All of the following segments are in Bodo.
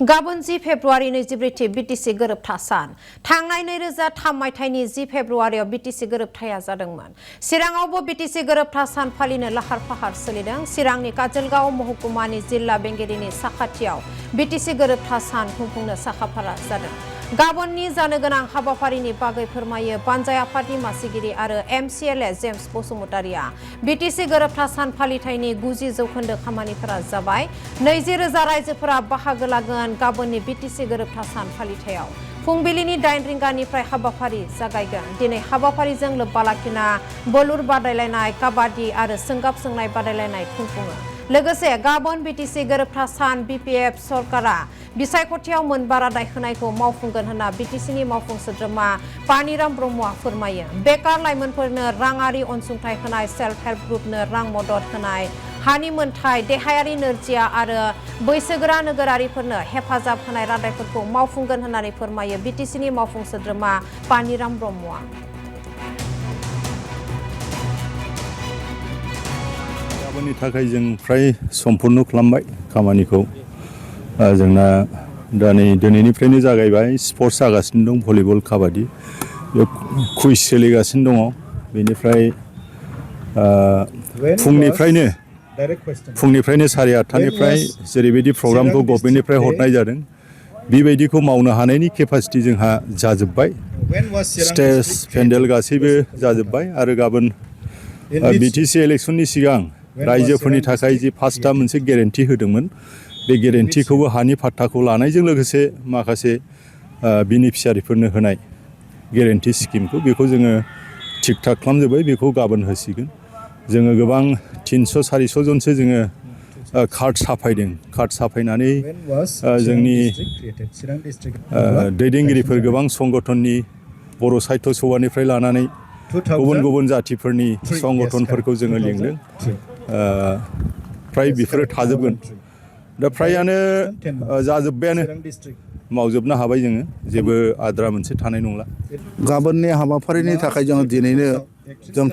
गाबोन 10 फेब्रुआरि 24 बीटीसी गोरोबथा सान थांनाय 2003 मायथाइनि 10 फेब्रुआरियाव बीटीसी गोरोबथाया जादोंमोन। चिराङावबो बीटीसी गोरोबथा सान फालिनो लाहार फाहार सोलिदों। चिरांनि काजलगांव महकुमानि जिल्ला बेंगिरिनि साखाथियाव बीटीसी गोरोबथा सान खुंफुंनो साखाफारा जादों। गाबोननि जानो गोनां हाबाफारिनि बागै फोरमायो पान्जाय आफादनि मासिगिरि आरो एमसीएलए जेम्स बसुमतारिया। बीटीसी गोरोबथा सान फालिथायनि 90 जौखोन्दो खामानिफोरा जाबाय। 20,000 रायजोफोरा बाहागो लागोन गाबोननि बीटीसी गोरोबथा सान फालिथायाव। फुंबिलिनि 8 रिंगानिफ्राय हाबाफारि जागायगोन। दिनै हाबाफारिजों लोब्बा लाखिना बोलुर बादायलायनाय, काबादि आरो सोंगाब सोंनाय बादायलायनाय खुंफुङो। लोगोसे गाबोन बीटीसी गोरोबथा सान बीपीएफ सरकारा बिसायख'थियाव मोनबा रादाय होनायखौ मावफुंगोन होनना बीटीसीनि मावफुं सोद्रोमा पानिराम ब्रह्मआ फोरमायो। बेकार लाइमोनफोरनो राङारि अनसुंथाइ होनाय, सेल्फ हेल्प ग्रुपनो रां मदद होनाय, हानि मोनथाय, देहायारि नोरजिया आरो बैसोगोरा नोगोरारिफोरनो हेफाजाब होनाय रादायफोरखौ मावफुंगोन होननानै फोरमायो बीटीसीनि मावफुं सोद्रोमा पानिराम ब्रह्मआ। गाबोननि थाखाय जों फ्राय सम्पुर्ण खालामबाय खामानिखौ। जोंना दिनैनिफ्रायनो जागायबाय। स्पर्ट्स जागासिनो दं, भलिबल, काबादि, कुइज सोलिगासिनो दङ। बेनिफ्राय फुंनिफ्रायनो 8:30निफ्राय जेरैबायदि प्रग्रामखौ गभर्नमेन्टनिफ्राय हरनाय जादों बेबायदिखौ मावनो हानायनि केपासिटि जोंहा जाजोब्बाय। स्टेज पेन्डेल गासैबो जाजोब्बाय आरो गाबोन बीटीसी इलेक्सननि सिगां रायजोफोरनि थाखाय जि फार्स्टआ मोनसे गेरेन्टि होदोंमोन, बे गेरेन्टिखौबो हानि पाट्टाखौ लानायजों लोगोसे माखासे बेनिफिसियारिफोरनो होनाय गेरेन्टि स्किमखौ बेखौ जोङो थिग थाक खालामजोब्बाय। बेखौ गाबोन होसिगोन। जोङो गोबां 300-400 जनसो जोङो कार्ड साफायदों। कार्ड साफायनानै जोंनि दैदेनगिरिफोर, गोबां संगठननि बर' साहित्य सभानिफ्राय लानानै गुबुन गुबुन जातिफोरनि संगठनफोरखौ जोङो लिंदों। फ्राय बेफोरो थाजोबगोन। दा फ्रायानो जाजोब्बायानो, मावजोबनो हाबाय जोङो। जेबो आद्रा मोनसे थानाय नंला। गाबोननि हाबाफारिनि थाखाय जों दिनैनो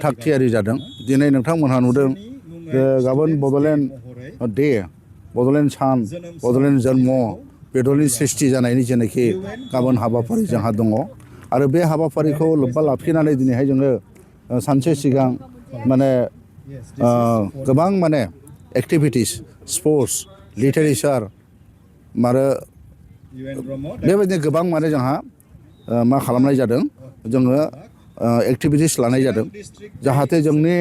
थाग थियारि जादों। दिनै नोंथांमोनहा नुदों जे गाबोन बड'लेण्ड डे, बड'लेण्ड सान, बड'लेण्ड जन्म, बेदरनि सृष्टि जानायनि जेनाखि गाबोन हाबाफारि जोंहा दङ। आरो बे हाबाफारिखौ लोब्बा लाखिनानै दिनैहाय जोङो सानसे सिगां गोबां एक्टिभिटिस, स्पर्ट्स, लिटारेचार आरो बेबायदिनो गोबां जोंहा मा खालामनाय जादों, जोङो एक्टिभिटिस लानाय जादों जाहाथे जोंनि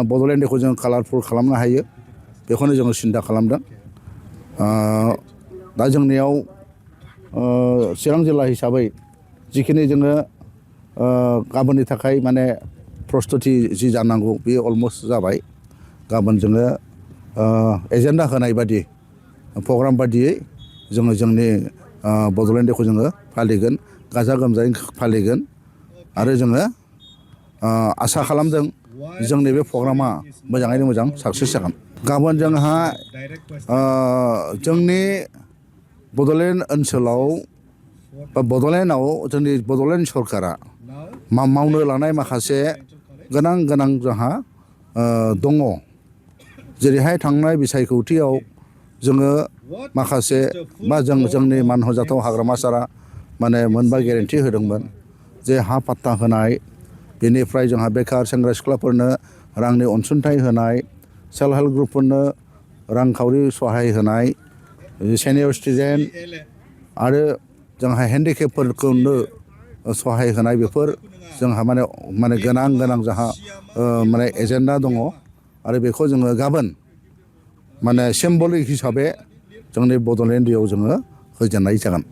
बड'लेण्ड डेखौ जों कालारफुल खालामनो हायो। बेखौनो जोङो सिन्था खालामदों। दा जोंनियाव चिरां जिल्ला हिसाबै जिखिनि जोङो गाबोननि थाखाय प्रस्तुति जि जानांगौ बे अलमस्ट जाबाय। गाबोन जोङो एजेन्डा होनाय बादि, प्रग्राम बादियै जोङो जोंनि बड'लेण्ड डेखौ जोङो फालिगोन, गाजा गोमजायै फालिगोन। आरो जोङो आसा खालामदों जोंनि बे प्रग्रामा मोजाङैनो मोजां साक्सेस जागोन। गाबोन जोंहा जोंनि बड'लेण्ड ओनसोलाव बा बड'लेण्डआव जोंनि बड'लेण्ड सरकारा मावनो लानाय माखासे गोनां जोंहा दङ। जेरैहाय थांनाय बिसायख'थियाव जोङो माखासे जोंनि मान होजाथाव हाग्रामा सारा मोनबा गेरेन्टि होदोंमोन। जे हा पाट्टा होनाय, बेनिफ्राय जोंहा बेकार सेंग्रा सिख्लाफोरनो रांनि अनसुंथाइ होनाय, सेल्फ हेल्प ग्रुपफोरनो रांखावरि सहाय होनाय, सेनियर सिटिजेन आरो जोंहा हेन्डिकेपफोरखौनो सहाय होनाय, बेफोर जोंहा गोनां जोंहा एजेन्डा दङ। आरो बेखौ जोङो गाबोन सिम्बलिक हिसाबै जोंनि बड'लेण्ड डेआव जोङो होजेननाय जागोन।